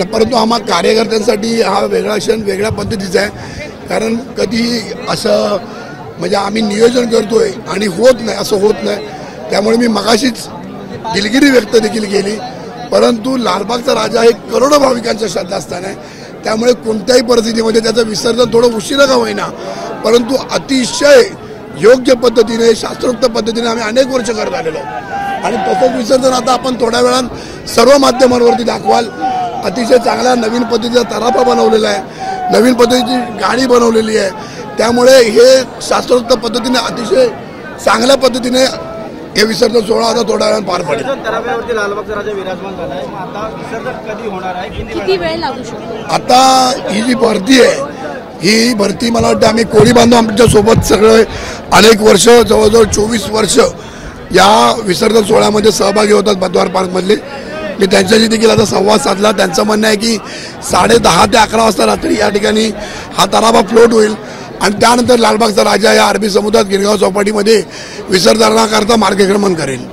परंतु आम्हा कार्यकर्त्यांसाठी हा वेगळा क्षण वेगळ्या पद्धतीचा आहे, कारण कधी असं म्हणजे आम्ही नियोजन करतोय आणि होत नाही, असं होत नाही. त्यामुळे मी मगाशीच दिलगिरी व्यक्त देखील केली. परंतु लालबागचा राजा हे करोडो भाविकांचं श्रद्धास्थान आहे, त्यामुळे कोणत्याही परिस्थितीमध्ये त्याचं विसर्जन थोडं उशिरा का होईना परंतु अतिशय योग्य पद्धतीने शास्त्रोक्त पद्धतीने आम्ही अनेक वर्ष करत आलेलो आणि तसंच विसर्जन आता आपण थोड्या वेळात सर्व माध्यमांवरती दाखवाल. अतिशय चांगला नवीन पद्धतीचा तराफा बनवलेला आहे, नवीन पद्धतीची गाडी बनवलेली आहे. त्यामुळे हे शास्त्रोक्त पद्धतीने अतिशय चांगल्या पद्धतीने हे विसर्जन सोहळा आता थोड्या वेळात पार पडेल. तराफ्यावरती लालबागचा राजा विराजमान झाला आहे, आता विसर्जन कधी होणार आहे, किती वेळ लागू शकतो? आता ही जी भरती आहे ही भरती मला वाटतं आम्ही कोळी बांधव आमच्या सोबत सगळे अनेक वर्ष जवळजवळ 24 वर्ष या विसर्जन सोहळ्यामध्ये सहभागी होतात बद्वार पार्कमधले. मी त्यांच्याशी देखील आता संवाद साधला. त्यांचं म्हणणं आहे की 10:30 ते 11 वाजता रात्री या ठिकाणी हा तराफा फ्लोट होईल आणि त्यानंतर लालबागचा राजा या अरबी समुद्रात गिरगाव चौपाटीमध्ये विसर्जनाकरता मार्गक्रमण करेल.